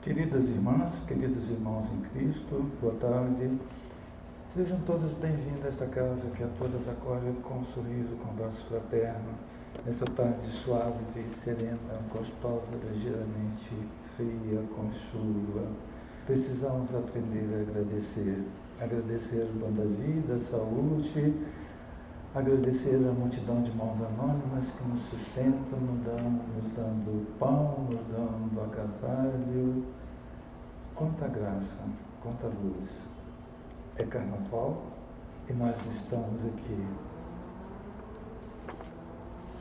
Queridas irmãs, queridos irmãos em Cristo, boa tarde. Sejam todos bem-vindos a esta casa que a todas acolhe com um sorriso, com um abraço fraterno, nessa tarde suave, serena, gostosa, ligeiramente fria, com chuva. Precisamos aprender a agradecer. Agradecer o dom da vida, a saúde, agradecer a multidão de mãos anônimas que nos sustentam, nos dando pão, nos dando agasalho. Quanta graça, quanta luz. É carnaval e nós estamos aqui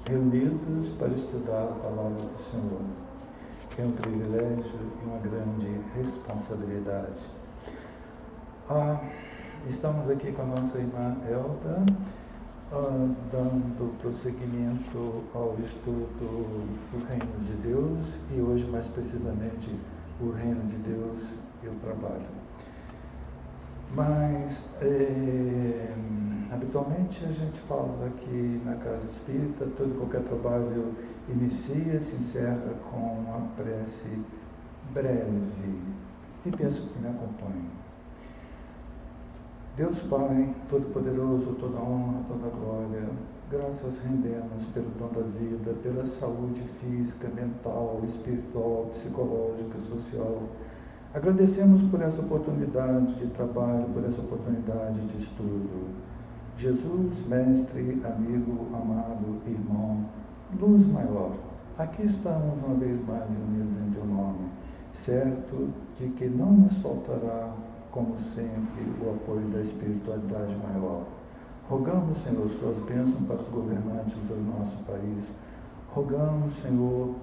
reunidos para estudar a palavra do Senhor. É um privilégio e uma grande responsabilidade. Estamos aqui com a nossa irmã Elda, dando prosseguimento ao estudo do Reino de Deus e hoje, mais precisamente, o Reino de Deus e o trabalho. Mas, habitualmente, a gente fala aqui na Casa Espírita, todo e qualquer trabalho inicia, se encerra com uma prece breve. E penso que me acompanhe. Deus Pai, Todo-Poderoso, toda honra, toda glória, graças rendemos pelo dom da vida, pela saúde física, mental, espiritual, psicológica, social. Agradecemos por essa oportunidade de trabalho, por essa oportunidade de estudo. Jesus, mestre, amigo, amado, irmão, luz maior, aqui estamos uma vez mais unidos em Teu nome, certo de que não nos faltará, como sempre, o apoio da espiritualidade maior. Rogamos, Senhor, Suas bênçãos para os governantes do nosso país. Rogamos, Senhor,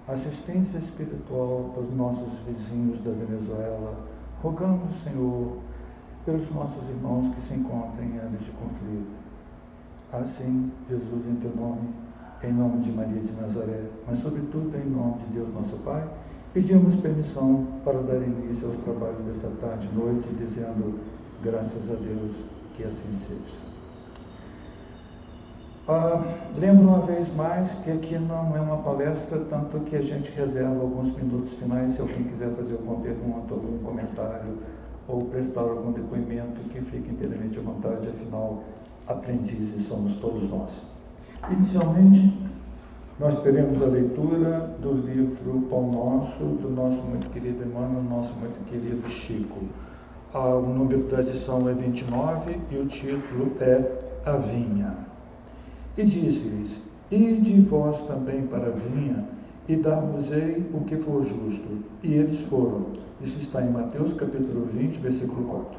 assistência espiritual para os nossos vizinhos da Venezuela. Rogamos, Senhor, pelos nossos irmãos que se encontram em áreas de conflito. Assim, Jesus, em Teu nome, em nome de Maria de Nazaré, mas sobretudo em nome de Deus nosso Pai, pedimos permissão para dar início aos trabalhos desta tarde e noite, dizendo, graças a Deus, que assim seja. Lembro uma vez mais que aqui não é uma palestra, tanto que a gente reserva alguns minutos finais, se alguém quiser fazer alguma pergunta, algum comentário, ou prestar algum depoimento, que fique inteiramente à vontade, afinal, aprendizes somos todos nós. Inicialmente, nós teremos a leitura do livro Pão Nosso, do nosso muito querido Emmanuel, nosso muito querido Chico. O número da edição é 29 e o título é A Vinha. E disse-lhes, ide vós também para a vinha, e dar-vos-ei o que for justo. E eles foram. Isso está em Mateus capítulo 20, versículo 4.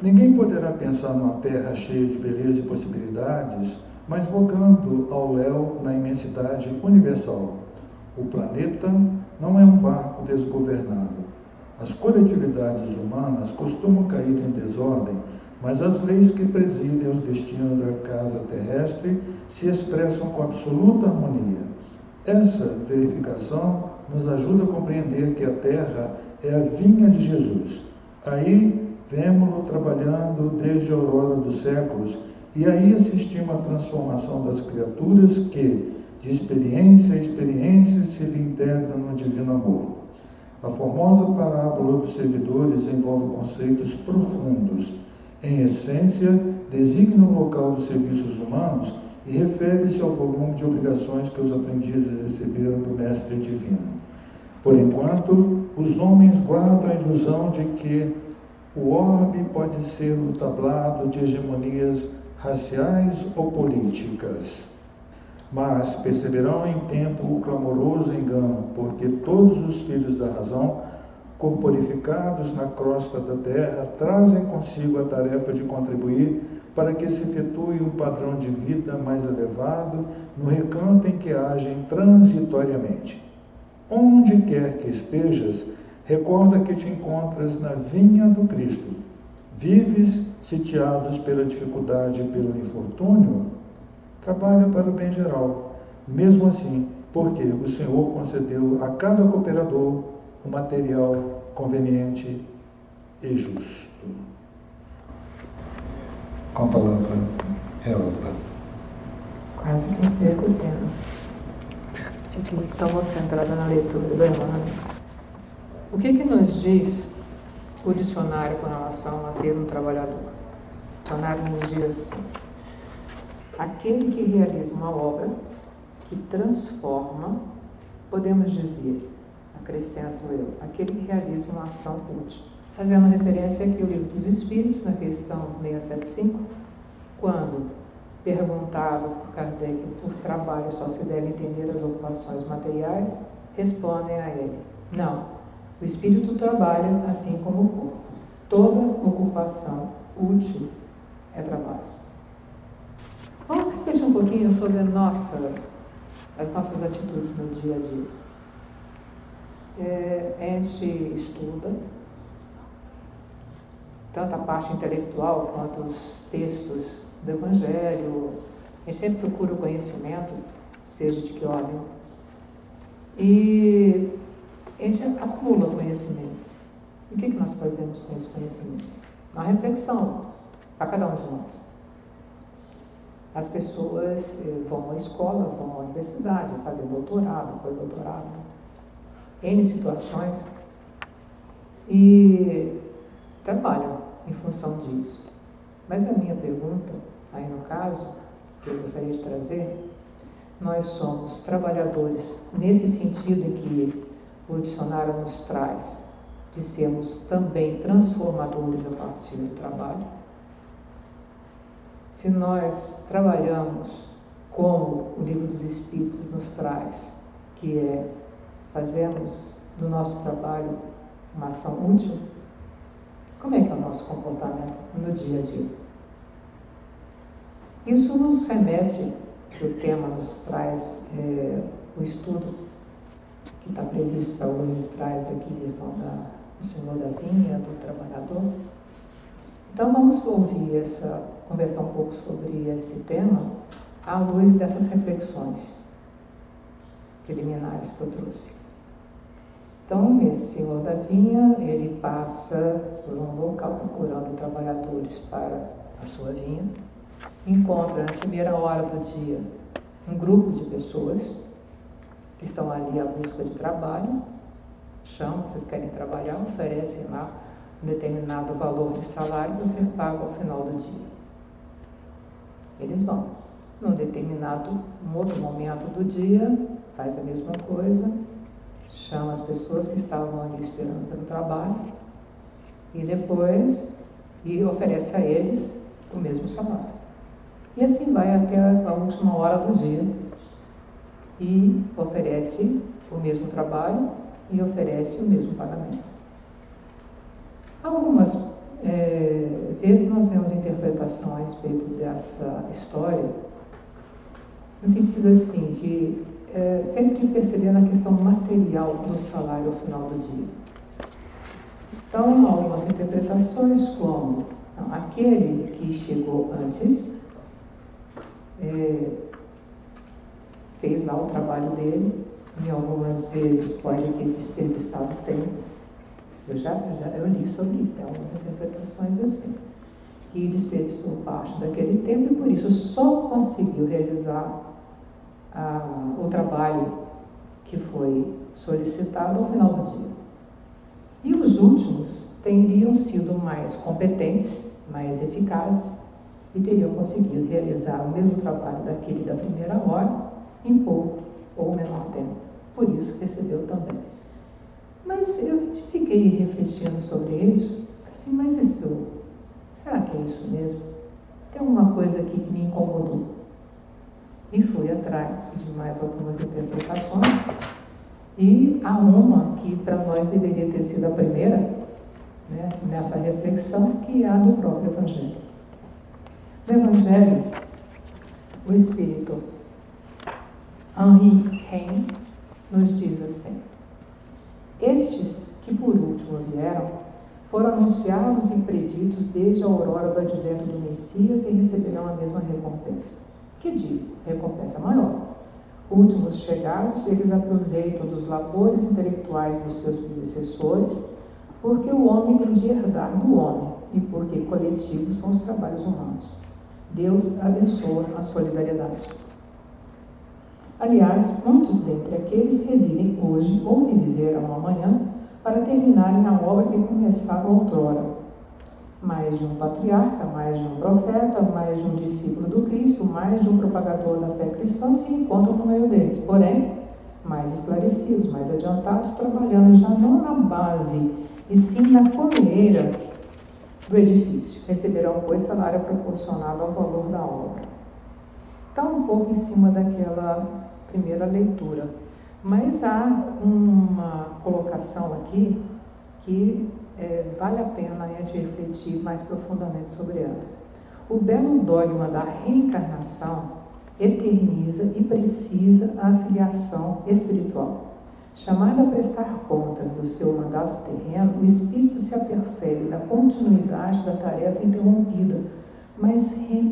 Ninguém poderá pensar numa terra cheia de beleza e possibilidades, mas vogando ao léu na imensidade universal. O planeta não é um barco desgovernado. As coletividades humanas costumam cair em desordem, mas as leis que presidem os destinos da casa terrestre se expressam com absoluta harmonia. Essa verificação nos ajuda a compreender que a Terra é a vinha de Jesus. Aí vemo-lo trabalhando desde a aurora dos séculos, e aí assistimos à transformação das criaturas que, de experiência em experiência, se lhe integram no divino amor. A formosa parábola dos servidores envolve conceitos profundos. Em essência, designa o local dos serviços humanos e refere-se ao volume de obrigações que os aprendizes receberam do Mestre Divino. Por enquanto, os homens guardam a ilusão de que o orbe pode ser o tablado de hegemonias raciais ou políticas. Mas perceberão em tempo o clamoroso engano, porque todos os filhos da razão, corporificados na crosta da terra, trazem consigo a tarefa de contribuir para que se efetue um padrão de vida mais elevado no recanto em que agem transitoriamente. Onde quer que estejas, recorda que te encontras na vinha do Cristo. Vives sitiados pela dificuldade e pelo infortúnio? Trabalha para o bem geral. Mesmo assim, porque o Senhor concedeu a cada cooperador o material conveniente e justo. Com a palavra, Elda. Quase que perco o tema. Fiquei tão concentrada na leitura do Emmanuel. O que nos diz o dicionário com relação a ser um trabalhador? O dicionário nos diz assim: aquele que realiza uma obra que transforma, podemos dizer, acrescento eu, aquele que realiza uma ação útil. Fazendo referência aqui ao Livro dos Espíritos, na questão 675, quando perguntado por Kardec por trabalho só se deve entender as ocupações materiais, respondem a ele: não, o espírito trabalha assim como o corpo. Toda ocupação útil é trabalho. Vamos refletir um pouquinho sobre as nossas atitudes no dia a dia. A gente estuda tanto a parte intelectual quanto os textos do Evangelho. A gente sempre procura o conhecimento, seja de que ordem. E a gente acumula conhecimento. E o que nós fazemos com esse conhecimento? Uma reflexão para cada um de nós. As pessoas vão à escola, vão à universidade, fazem doutorado, pós-doutorado, N situações, e trabalham em função disso. Mas a minha pergunta, aí no caso, que eu gostaria de trazer, nós somos trabalhadores nesse sentido em que o dicionário nos traz de sermos também transformadores a partir do trabalho. Se nós trabalhamos como o Livro dos Espíritos nos traz, que é fazemos do nosso trabalho uma ação útil, como é que é o nosso comportamento no dia a dia? Isso nos remete, que o tema nos traz, o estudo que está previsto para hoje, nos traz aqui a questão do Senhor da Vinha, do trabalhador. Então vamos conversar um pouco sobre esse tema à luz dessas reflexões preliminares que eu trouxe. Então, esse Senhor da Vinha, ele passa por um local procurando trabalhadores para a sua vinha, encontra na primeira hora do dia um grupo de pessoas que estão ali à busca de trabalho, chamam, vocês querem trabalhar, oferecem lá um determinado valor de salário para ser pago ao final do dia. Eles vão. Num outro momento do dia, faz a mesma coisa, chama as pessoas que estavam ali esperando pelo trabalho e depois oferece a eles o mesmo salário. E assim vai até a última hora do dia e oferece o mesmo trabalho e oferece o mesmo pagamento. Algumas vezes nós temos interpretação a respeito dessa história no sentido assim, de sempre perceber na questão material do salário ao final do dia. Então, algumas interpretações como aquele que chegou antes fez lá o trabalho dele, e algumas vezes pode ter desperdiçado tempo. Eu li sobre isso, tem algumas interpretações assim, que desperdiçou parte daquele tempo e por isso só conseguiu realizar o trabalho que foi solicitado ao final do dia. E os últimos teriam sido mais competentes, mais eficazes e teriam conseguido realizar o mesmo trabalho daquele da primeira hora em pouco ou menor tempo. Por isso recebeu também. Mas eu fiquei refletindo sobre isso, assim, mas isso, será que é isso mesmo? Tem alguma coisa aqui que me incomodou. E fui atrás de mais algumas interpretações, e há uma que para nós deveria ter sido a primeira, né, nessa reflexão, que é a do próprio Evangelho. No Evangelho, o Espírito Henri Heine nos diz assim: estes que por último vieram foram anunciados e preditos desde a aurora do advento do Messias e receberão a mesma recompensa. Que digo, recompensa maior. Últimos chegados, eles aproveitam dos labores intelectuais dos seus predecessores, porque o homem tem de herdar do homem e porque coletivos são os trabalhos humanos. Deus abençoa a solidariedade. Aliás, muitos dentre aqueles revivem hoje ou viverão amanhã, para terminarem a obra que começaram outrora. Mais de um patriarca, mais de um profeta, mais de um discípulo do Cristo, mais de um propagador da fé cristã se encontram no meio deles. Porém, mais esclarecidos, mais adiantados, trabalhando já não na base, e sim na coleira do edifício. Receberão, pois, salário proporcionado ao valor da obra. Está um pouco em cima daquela primeira leitura, mas há uma colocação aqui que vale a pena a gente refletir mais profundamente sobre ela. O belo dogma da reencarnação eterniza e precisa a filiação espiritual. Chamado a prestar contas do seu mandato terreno, o espírito se apercebe da continuidade da tarefa interrompida, mas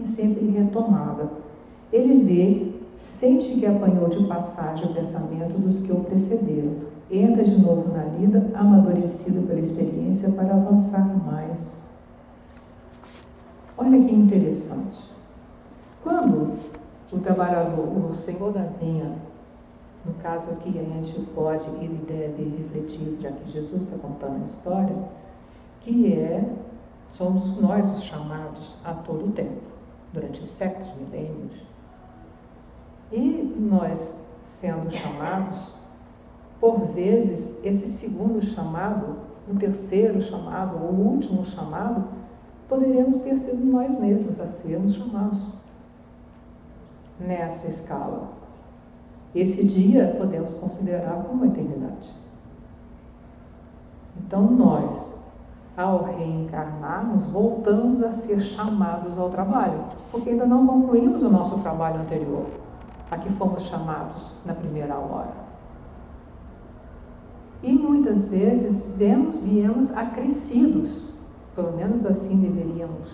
sempre retomada. Ele vê, sente que apanhou de passagem o pensamento dos que o precederam. Entra de novo na lida, amadurecido pela experiência, para avançar mais. Olha que interessante. Quando o trabalhador, o senhor da vinha, no caso aqui a gente pode e deve refletir, já que Jesus está contando a história, que somos nós os chamados a todo o tempo, durante séculos, milênios. E nós, sendo chamados, por vezes, esse segundo chamado, o terceiro chamado, ou o último chamado, poderíamos ter sido nós mesmos a sermos chamados nessa escala. Esse dia podemos considerar como eternidade. Então nós, ao reencarnarmos, voltamos a ser chamados ao trabalho, porque ainda não concluímos o nosso trabalho anterior, a que fomos chamados na primeira hora. E muitas vezes viemos acrescidos, pelo menos assim deveríamos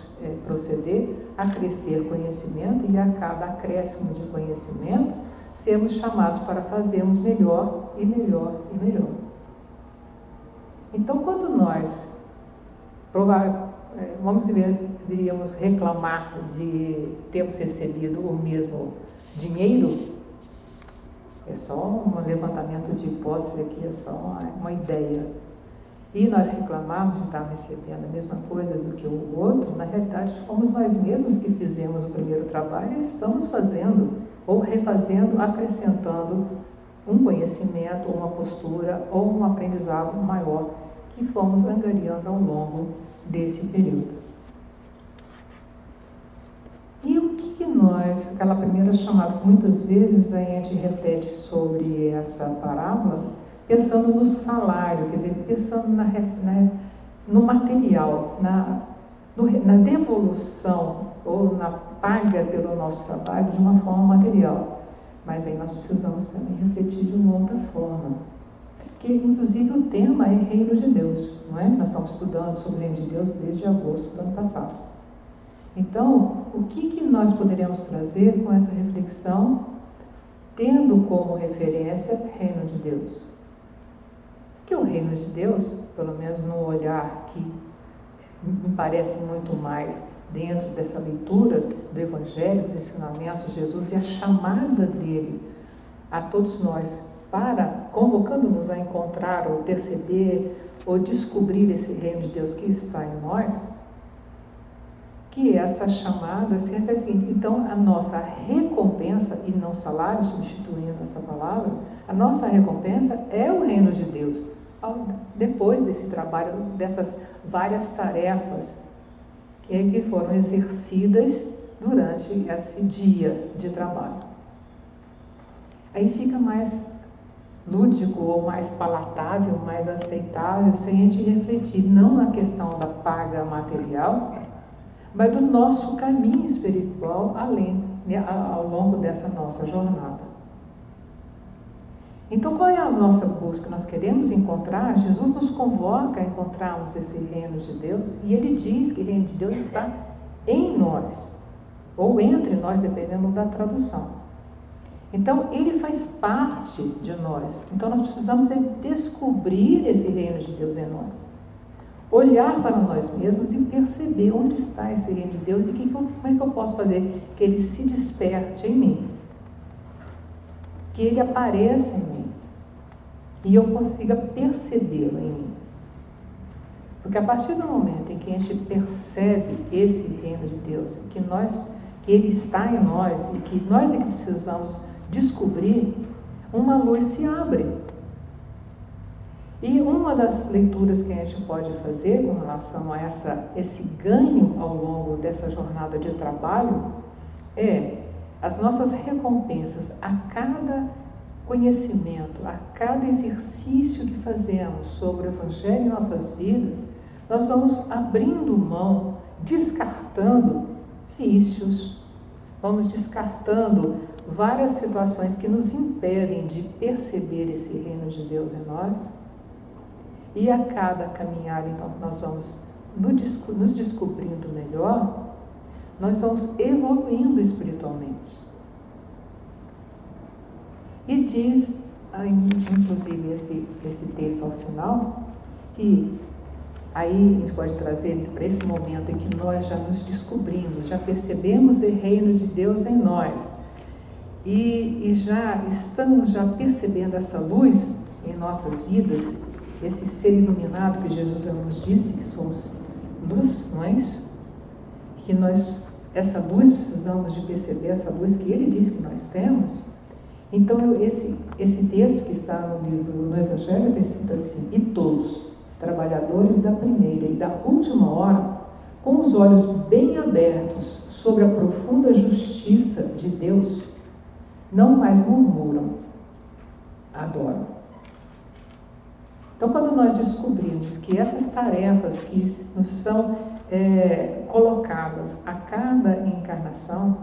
proceder, a crescer conhecimento, e a cada acréscimo de conhecimento, sermos chamados para fazermos melhor e melhor e melhor. Então, quando nós deveríamos reclamar de termos recebido o mesmo dinheiro, é só um levantamento de hipótese aqui, é só uma ideia. E nós reclamamos de estar recebendo a mesma coisa do que o outro, na realidade fomos nós mesmos que fizemos o primeiro trabalho e estamos fazendo, ou refazendo, acrescentando um conhecimento, ou uma postura, ou um aprendizado maior que fomos angariando ao longo desse período. E o que nós, aquela primeira chamada, muitas vezes a gente reflete sobre essa parábola, pensando no salário, quer dizer, pensando no material, na devolução ou na paga pelo nosso trabalho de uma forma material. Mas aí nós precisamos também refletir de uma outra forma. Que inclusive o tema é Reino de Deus, não é? Nós estamos estudando sobre o Reino de Deus desde agosto do ano passado. Então, o que nós poderíamos trazer com essa reflexão, tendo como referência Reino de Deus? Que o Reino de Deus, pelo menos no olhar que me parece muito mais dentro dessa leitura do Evangelho, dos ensinamentos de Jesus e a chamada dele a todos nós para, convocando-nos a encontrar ou perceber ou descobrir esse Reino de Deus que está em nós, que essa chamada se refere ao seguinte: então a nossa recompensa, e não salário, substituindo essa palavra, a nossa recompensa é o Reino de Deus, depois desse trabalho, dessas várias tarefas que foram exercidas durante esse dia de trabalho. Aí fica mais lúdico ou mais palatável, mais aceitável, se a gente refletir não na questão da paga material, mas do nosso caminho espiritual ao longo dessa nossa jornada. Então, qual é a nossa busca? Nós queremos encontrar, Jesus nos convoca a encontrarmos esse reino de Deus, e ele diz que o reino de Deus está em nós, ou entre nós, dependendo da tradução. Então, ele faz parte de nós. Então, nós precisamos descobrir esse reino de Deus em nós. Olhar para nós mesmos e perceber onde está esse reino de Deus e como é que eu posso fazer que ele se desperte em mim, que ele apareça em mim. e eu consiga percebê-lo em mim. Porque a partir do momento em que a gente percebe esse reino de Deus, que Ele está em nós e que nós é que precisamos descobrir, uma luz se abre. E uma das leituras que a gente pode fazer com relação a esse ganho ao longo dessa jornada de trabalho é as nossas recompensas a cada conhecimento, a cada exercício que fazemos sobre o Evangelho em nossas vidas. Nós vamos abrindo mão, descartando vícios, vamos descartando várias situações que nos impedem de perceber esse reino de Deus em nós. E a cada caminhada, então, nós vamos nos descobrindo melhor, nós vamos evoluindo espiritualmente. E diz, inclusive, esse texto ao final, que aí a gente pode trazer para esse momento em que nós já nos descobrimos, já percebemos o reino de Deus em nós e já estamos percebendo essa luz em nossas vidas, esse ser iluminado que Jesus nos disse, que somos luz, não é isso? Que essa luz precisamos de perceber, essa luz que Ele diz que nós temos. Então esse texto que está no Evangelho decida assim: e todos, trabalhadores da primeira e da última hora, com os olhos bem abertos sobre a profunda justiça de Deus, não mais murmuram, adoram. Então, quando nós descobrimos que essas tarefas que nos são colocadas a cada encarnação,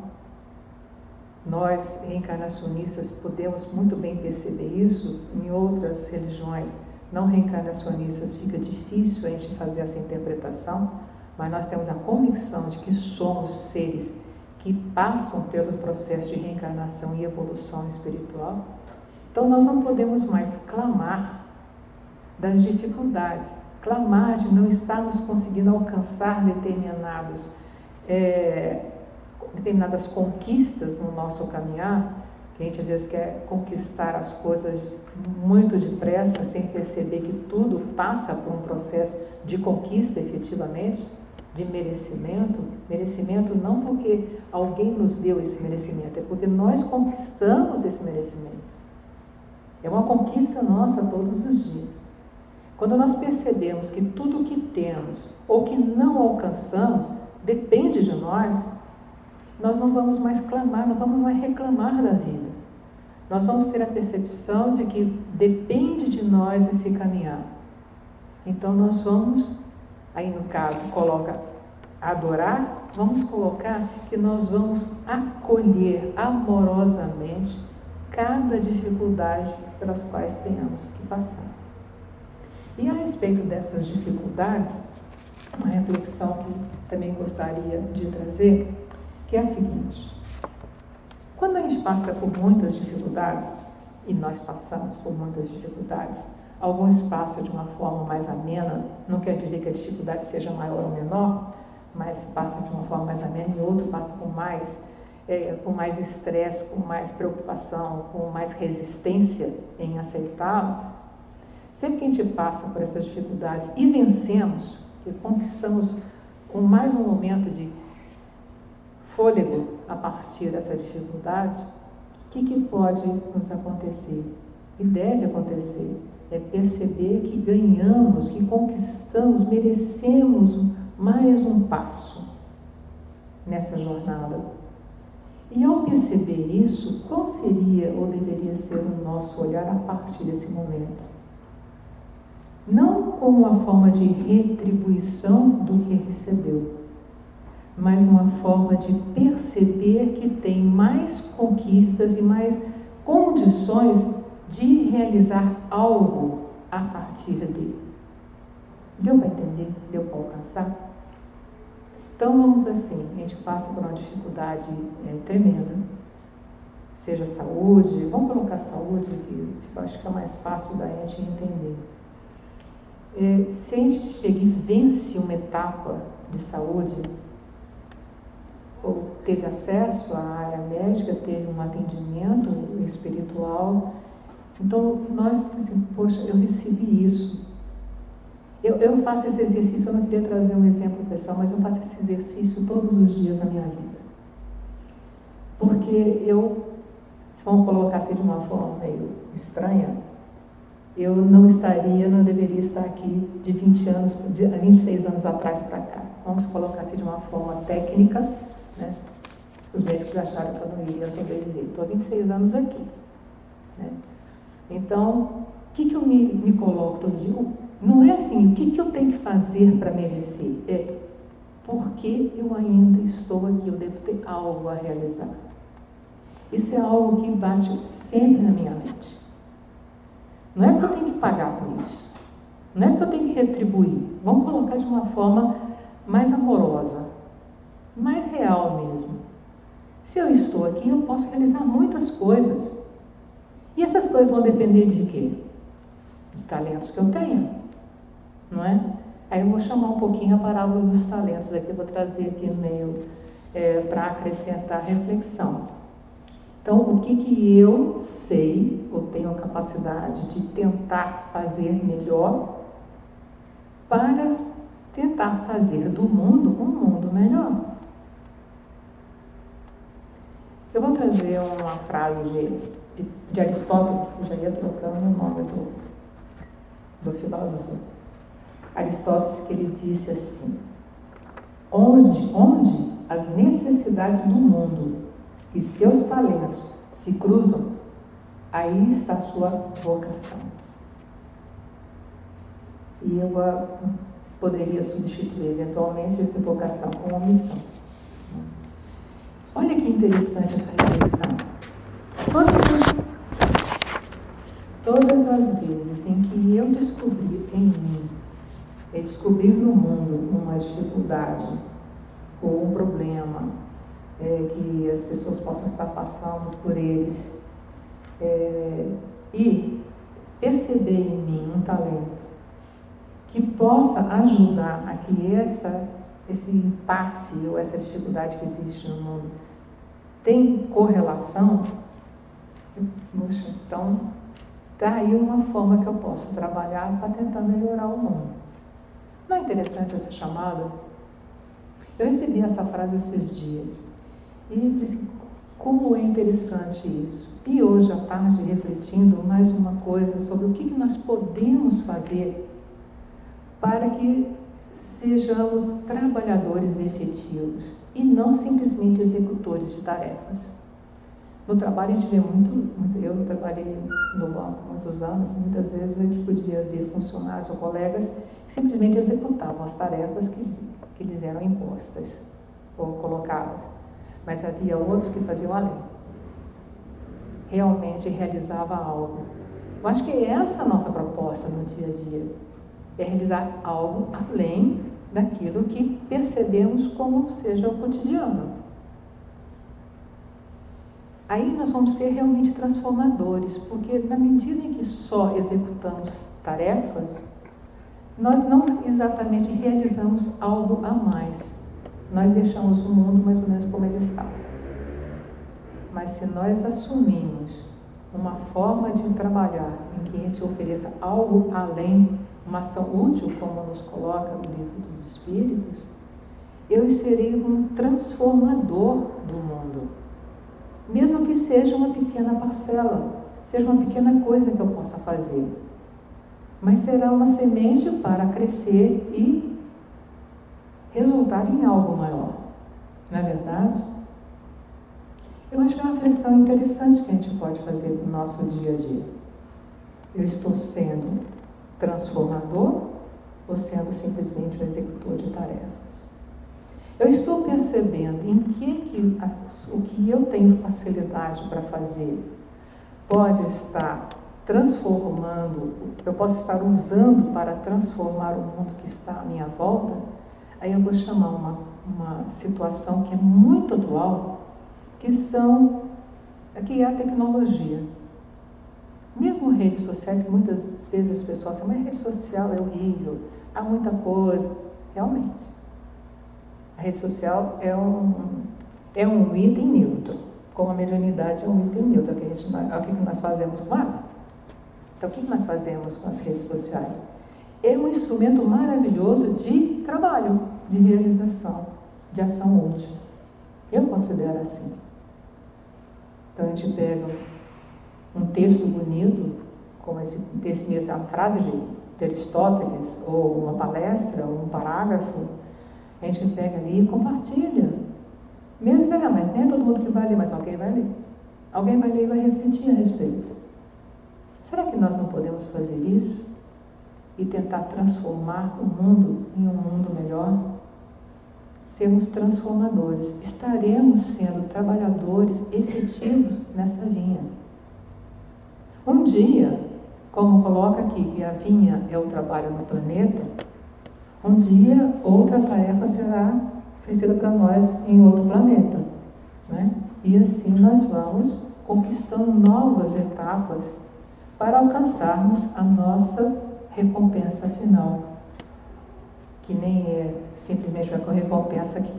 nós, reencarnacionistas, podemos muito bem perceber isso. Em outras religiões não reencarnacionistas fica difícil a gente fazer essa interpretação, mas nós temos a convicção de que somos seres que passam pelo processo de reencarnação e evolução espiritual. Então nós não podemos mais clamar das dificuldades, clamar de não estarmos conseguindo alcançar determinadas conquistas no nosso caminhar, que a gente às vezes quer conquistar as coisas muito depressa, sem perceber que tudo passa por um processo de conquista efetivamente, de merecimento. Merecimento não porque alguém nos deu esse merecimento, é porque nós conquistamos esse merecimento. É uma conquista nossa todos os dias. Quando nós percebemos que tudo o que temos ou que não alcançamos depende de nós, nós não vamos mais clamar, não vamos mais reclamar da vida. Nós vamos ter a percepção de que depende de nós esse caminhar. Então nós vamos, aí no caso coloca adorar, vamos colocar que nós vamos acolher amorosamente cada dificuldade pelas quais tenhamos que passar. E a respeito dessas dificuldades, uma reflexão que também gostaria de trazer, que é a seguinte: quando a gente passa por muitas dificuldades, e nós passamos por muitas dificuldades, alguns passam de uma forma mais amena, não quer dizer que a dificuldade seja maior ou menor, mas passa de uma forma mais amena, e outro passa com mais estresse, com mais preocupação, com mais resistência em aceitá-los. Sempre que a gente passa por essas dificuldades e vencemos, e conquistamos com mais um momento de fôlego a partir dessa dificuldade, o que pode nos acontecer? E deve acontecer, é perceber que ganhamos, que conquistamos, merecemos mais um passo nessa jornada. E ao perceber isso, qual seria ou deveria ser o nosso olhar a partir desse momento? Não como uma forma de retribuição do que recebeu, mas uma forma de perceber que tem mais conquistas e mais condições de realizar algo a partir dele. Deu para entender? Deu para alcançar? Então vamos assim, a gente passa por uma dificuldade tremenda, seja saúde, vamos colocar saúde, que eu acho que é mais fácil da gente entender. Se a gente chega e vence uma etapa de saúde, ou teve acesso à área médica, teve um atendimento espiritual Então, nós, assim, poxa, eu recebi isso. Eu faço esse exercício, eu não queria trazer um exemplo pessoal, mas eu faço esse exercício todos os dias da minha vida. Porque se vamos colocar assim de uma forma meio estranha, eu não deveria estar aqui de 26 anos atrás para cá. Vamos colocar assim de uma forma técnica, né? Os médicos acharam que eu não iria sobreviver. Estou há 26 anos aqui, né? Então, o que eu me coloco todo dia? Não é assim, o que eu tenho que fazer para merecer? É porque eu ainda estou aqui, eu devo ter algo a realizar. Isso é algo que bate sempre na minha mente. Não é porque eu tenho que pagar por isso. Não é porque eu tenho que retribuir. Vamos colocar de uma forma mais amorosa, mais real mesmo. Se eu estou aqui, eu posso realizar muitas coisas. E essas coisas vão depender de quê? Dos talentos que eu tenho. Não é? Aí eu vou chamar um pouquinho a parábola dos talentos, aqui eu vou trazer aqui no meio para acrescentar reflexão. Então, o que eu sei, ou tenho a capacidade de tentar fazer melhor para tentar fazer do mundo um mundo melhor? Eu vou trazer uma frase de Aristóteles, que já ia trocando o nome do filósofo. Aristóteles, que ele disse assim: onde as necessidades do mundo e seus talentos se cruzam, aí está a sua vocação. E eu poderia substituir eventualmente essa vocação com uma missão. Olha que interessante essa reflexão. Todas as vezes em que eu descobri em mim, descobrir no mundo uma dificuldade ou um problema que as pessoas possam estar passando por eles, e perceber em mim um talento que possa ajudar a que esse impasse ou essa dificuldade que existe no mundo tem correlação, poxa, então está aí uma forma que eu posso trabalhar para tentar melhorar o mundo. Não é interessante essa chamada? Eu recebi essa frase esses dias e pensei, como é interessante isso. E hoje à tarde, refletindo mais uma coisa sobre o que nós podemos fazer para que sejamos trabalhadores efetivos e não simplesmente executores de tarefas. No trabalho a gente vê eu trabalhei no banco há muitos anos, muitas vezes a gente podia ver funcionários ou colegas que simplesmente executavam as tarefas que lhes eram impostas ou colocadas, mas havia outros que faziam além. Realmente realizava algo. Eu acho que é essa a nossa proposta no dia a dia, é realizar algo além daquilo que percebemos como seja o cotidiano. Aí nós vamos ser realmente transformadores, porque na medida em que só executamos tarefas, nós não exatamente realizamos algo a mais. Nós deixamos o mundo mais ou menos como ele está. Mas se nós assumimos uma forma de trabalhar em que a gente ofereça algo além, uma ação útil, como nos coloca no livro dos Espíritos, eu serei um transformador do mundo. Mesmo que seja uma pequena parcela, seja uma pequena coisa que eu possa fazer. Mas será uma semente para crescer e resultar em algo maior. Não é verdade? Eu acho que é uma reflexão interessante que a gente pode fazer no nosso dia a dia. Eu estou sendo transformador ou sendo simplesmente um executor de tarefas? Eu estou percebendo em que o que eu tenho facilidade para fazer pode estar transformando, eu posso estar usando para transformar o mundo que está à minha volta. Aí eu vou chamar uma situação que é muito atual, que é a tecnologia. Mesmo redes sociais, que muitas vezes as pessoas dizem, mas rede social é horrível, há muita coisa. Realmente. A rede social é um item neutro, como a mediunidade é um item neutro, é o que nós fazemos com ela. Então, o que nós fazemos com as redes sociais? É um instrumento maravilhoso de trabalho, de realização, de ação útil. Eu considero assim. Então, a gente pega um texto bonito, como essa frase de Aristóteles, ou uma palestra, ou um parágrafo, a gente pega ali e compartilha. Mesmo, mas nem é todo mundo que vai ler, mas alguém vai ler. Alguém vai ler e vai refletir a respeito. Será que nós não podemos fazer isso? E tentar transformar o mundo em um mundo melhor? Sermos transformadores. Estaremos sendo trabalhadores efetivos nessa linha. Um dia, como coloca aqui, que a vinha é o trabalho no planeta, um dia outra tarefa será oferecida para nós em outro planeta, né? E assim nós vamos conquistando novas etapas para alcançarmos a nossa recompensa final, que nem é simplesmente uma recompensa que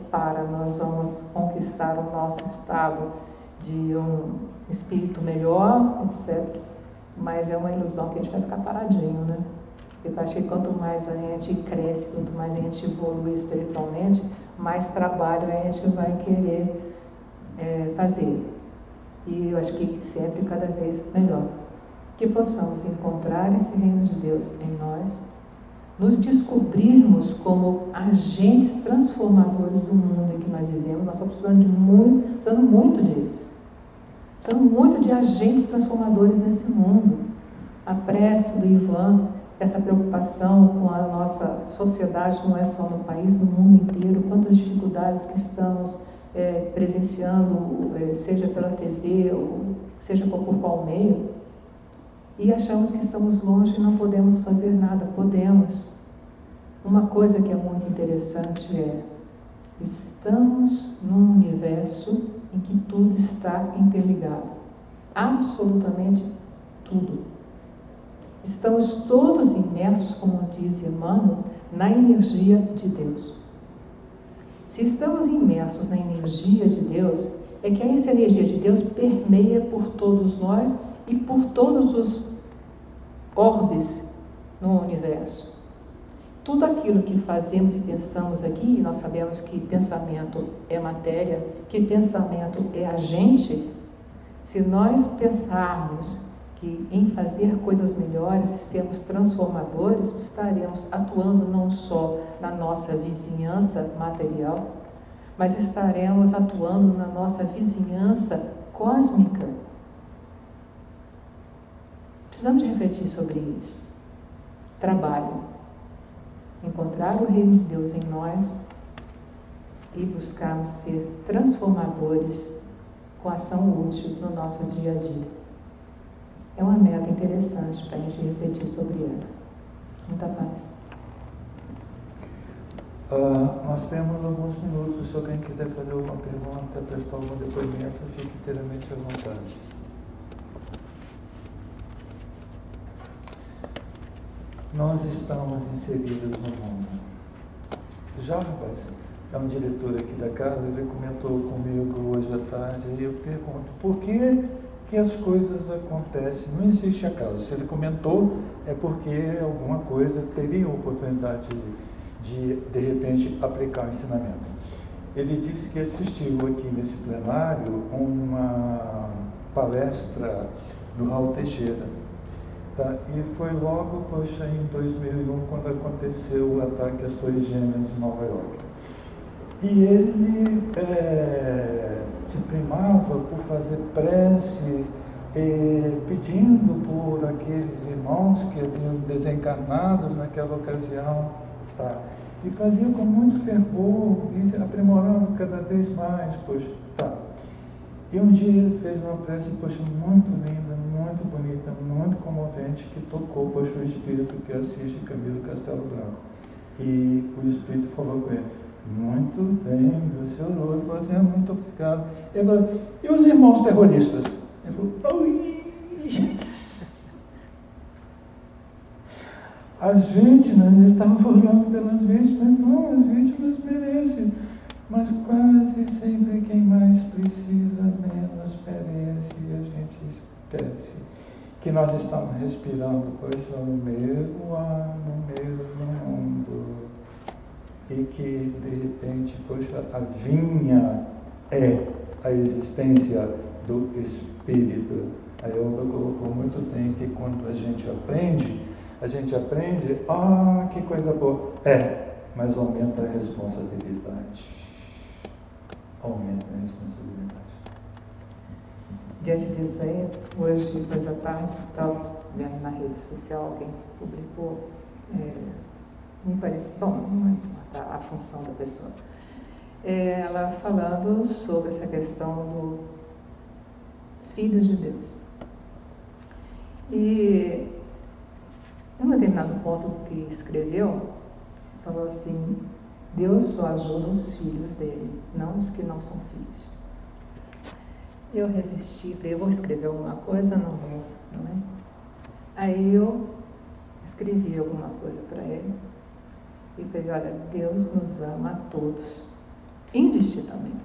nós vamos conquistar o nosso estado de um espírito melhor, etc. Mas é uma ilusão que a gente vai ficar paradinho, né? Eu acho que quanto mais a gente cresce, quanto mais a gente evolui espiritualmente, mais trabalho a gente vai querer fazer. E eu acho que sempre cada vez melhor. Que possamos encontrar esse reino de Deus em nós, nos descobrirmos como agentes transformadores do mundo em que nós vivemos. Nós estamos precisando muito disso. Precisamos muito de agentes transformadores nesse mundo. A prece do Ivan, essa preocupação com a nossa sociedade, não é só no país, no mundo inteiro, quantas dificuldades que estamos presenciando, seja pela TV, ou seja por qual meio, e achamos que estamos longe e não podemos fazer nada. Podemos. Uma coisa que é muito interessante estamos num universo em que tudo está interligado. Absolutamente tudo. Estamos todos imersos, como diz Emmanuel, na energia de Deus. Se estamos imersos na energia de Deus, é que essa energia de Deus permeia por todos nós e por todos os orbes no universo. Tudo aquilo que fazemos e pensamos aqui, nós sabemos que pensamento é matéria, que pensamento é agente. Se nós pensarmos que em fazer coisas melhores, sermos transformadores, estaremos atuando não só na nossa vizinhança material, mas estaremos atuando na nossa vizinhança cósmica. Precisamos de refletir sobre isso. Trabalho. Encontrar o reino de Deus em nós e buscarmos ser transformadores com ação útil no nosso dia a dia. É uma meta interessante para a gente refletir sobre ela. Muita paz. Nós temos alguns minutos. Se alguém quiser fazer alguma pergunta, prestar algum depoimento, fique inteiramente à vontade. Nós estamos inseridos no mundo. Jarbas é um diretor aqui da casa, ele comentou comigo hoje à tarde, e eu pergunto, por que as coisas acontecem? Não existe acaso. Se ele comentou, é porque alguma coisa teria oportunidade de repente, aplicar o ensinamento. Ele disse que assistiu aqui nesse plenário uma palestra do Raul Teixeira. Tá? E foi logo, em 2001, quando aconteceu o ataque às Torres Gêmeas em Nova York. E ele se primava por fazer prece, pedindo por aqueles irmãos que haviam desencarnado naquela ocasião, tá? E fazia com muito fervor, e aprimorando cada vez mais, tá? E um dia ele fez uma prece, muito linda, muito bonita, muito comovente, que tocou, o espírito que assiste Camilo Castelo Branco. E o espírito falou com ele, muito bem, você orou. Ele falou assim, muito obrigado. Ele falou, e os irmãos terroristas? Ele falou, ui! As vítimas, ele estava falando pelas vítimas, não, as vítimas merecem, mas quase sempre quem mais precisa, menos merece, e a gente esquece que nós estamos respirando, poxa, no mesmo ar, no mesmo mundo, e que de repente, poxa, a vinha é a existência do Espírito. Aí eu colocou muito bem que quando a gente aprende, que coisa boa. Mas aumenta a responsabilidade. Aumenta a responsabilidade. Diante disso aí, hoje, depois da tarde, estava vendo na rede social, alguém publicou, me parece, bom, não importa a função da pessoa, ela falando sobre essa questão do Filho de Deus. E em um determinado ponto que escreveu, falou assim: Deus só ajuda os filhos dele, não os que não são filhos. Eu resisti, falei, eu vou escrever alguma coisa? Não vou, não é? Aí eu escrevi alguma coisa para ele e falei, olha, Deus nos ama a todos, indistintamente.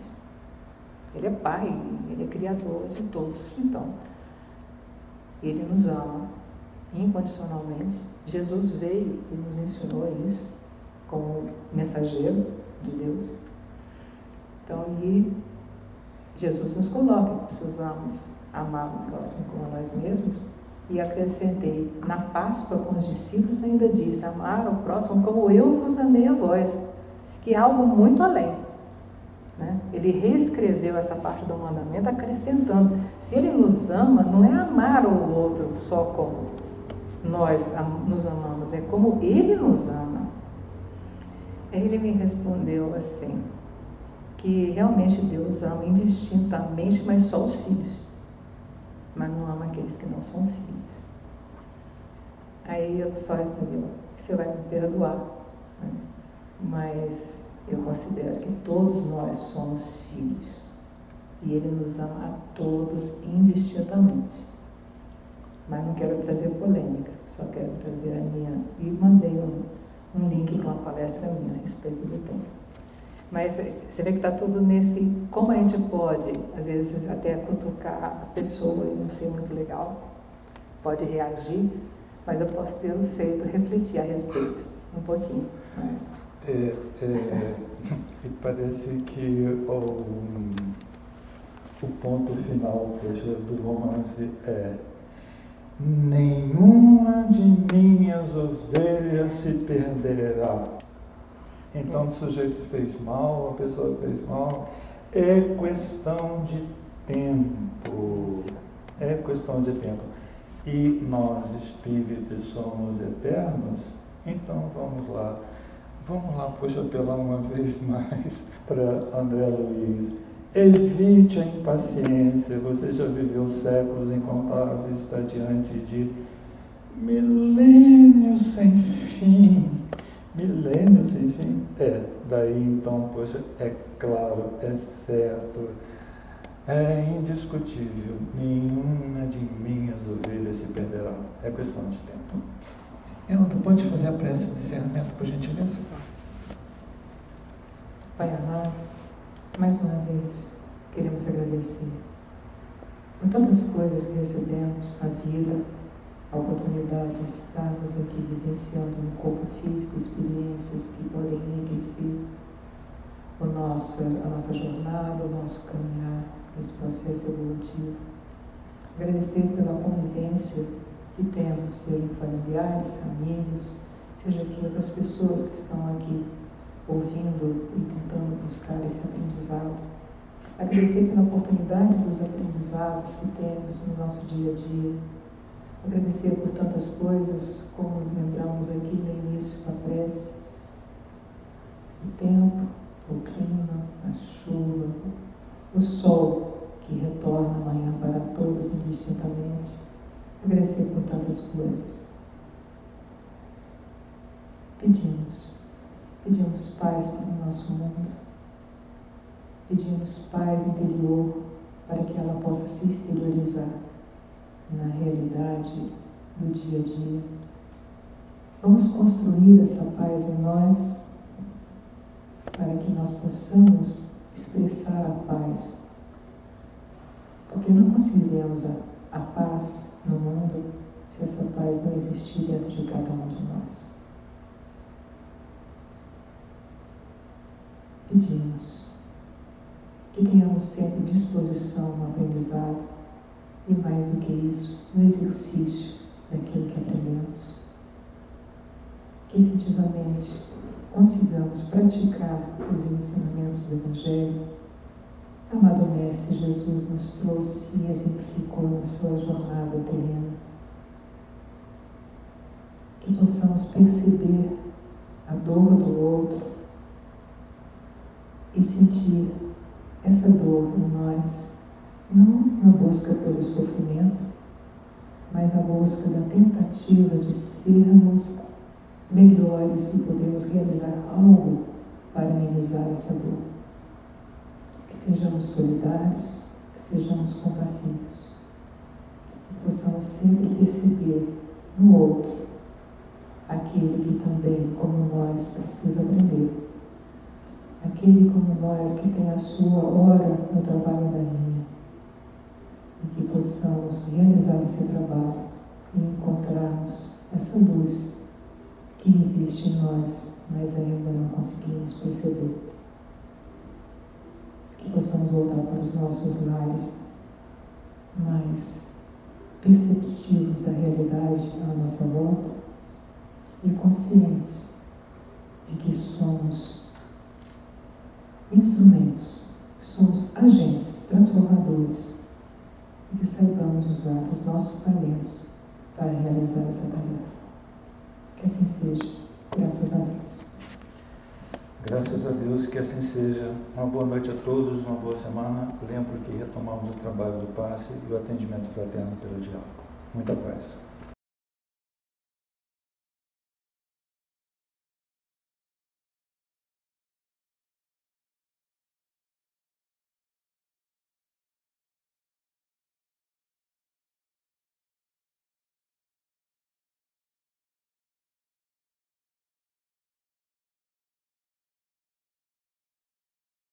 Ele é pai, ele é criador de todos, então, ele nos ama incondicionalmente. Jesus veio e nos ensinou isso como mensageiro de Deus. Então, e Jesus nos coloca que precisamos amar o próximo como a nós mesmos, e acrescentei, na Páscoa com os discípulos ainda disse, amar o próximo como eu vos amei a vós, que é algo muito além, né? Ele reescreveu essa parte do mandamento acrescentando, se ele nos ama, não é amar o outro só como nós nos amamos, é como ele nos ama. Aí ele me respondeu assim, que realmente Deus ama indistintamente, mas só os filhos, mas não ama aqueles que não são filhos. Aí eu só respondi, você vai me perdoar, né? Mas eu considero que todos nós somos filhos e Ele nos ama a todos indistintamente. Mas não quero trazer polêmica, só quero trazer a minha. E mandei um link com uma palestra minha a respeito do tempo. Mas você vê que está tudo nesse, como a gente pode, às vezes até cutucar a pessoa e não ser muito legal, pode reagir, mas eu posso ter o feito refletir a respeito um pouquinho. Né? E parece que o ponto final do romance é: nenhuma de minhas ovelhas se perderá. Então o sujeito fez mal, a pessoa fez mal, é questão de tempo. É questão de tempo. E nós, espíritos, somos eternos, então vamos lá, poxa, apelar uma vez mais para André Luiz. Evite a impaciência, você já viveu séculos incontáveis, está diante de milênios sem fim. Milênios sem fim? Daí então, poxa, é claro, é certo, é indiscutível, nenhuma de minhas ovelhas se perderá. É questão de tempo. Elton, pode fazer a prece de encerramento, por gentileza? Pai amado, mais uma vez queremos agradecer por tantas coisas que recebemos na vida, a oportunidade de estarmos aqui vivenciando no corpo físico experiências que podem enriquecer a nossa jornada, o nosso caminhar nesse processo evolutivo. Agradecer pela convivência que temos, sejam familiares, amigos, seja aqui das pessoas que estão aqui ouvindo e tentando buscar esse aprendizado. Agradecer pela oportunidade dos aprendizados que temos no nosso dia a dia. Agradecer por tantas coisas, como lembramos aqui no início da prece, o tempo, o clima, a chuva, o sol que retorna amanhã para todos indistintamente. Agradecer por tantas coisas. Pedimos paz para o nosso mundo, pedimos paz interior para que ela possa se exteriorizar na realidade do dia a dia. Vamos construir essa paz em nós para que nós possamos expressar a paz, porque não conseguiremos a paz no mundo se essa paz não existir dentro de cada um de nós. Pedimos que tenhamos sempre disposição no aprendizado e, mais do que isso, no exercício daquilo que aprendemos. Que efetivamente consigamos praticar os ensinamentos do Evangelho. Amado Mestre, Jesus nos trouxe e exemplificou na sua jornada terrena. Que possamos perceber a dor do outro e sentir essa dor em nós, não na busca pelo sofrimento, mas na busca da tentativa de sermos melhores e podermos realizar algo para amenizar essa dor. Que sejamos solidários, que sejamos compassivos, que possamos sempre perceber no outro aquele que também, como nós, precisa aprender. Aquele como nós que tem a sua hora no trabalho da linha, e que possamos realizar esse trabalho e encontrarmos essa luz que existe em nós, mas ainda não conseguimos perceber. Que possamos voltar para os nossos lares mais perceptivos da realidade à nossa volta e conscientes de que somos instrumentos, somos agentes transformadores e que saibamos usar os nossos talentos para realizar essa tarefa. Que assim seja, graças a Deus. Graças a Deus, que assim seja. Uma boa noite a todos, uma boa semana. Lembro que retomamos o trabalho do passe e o atendimento fraterno pelo diálogo. Muita paz.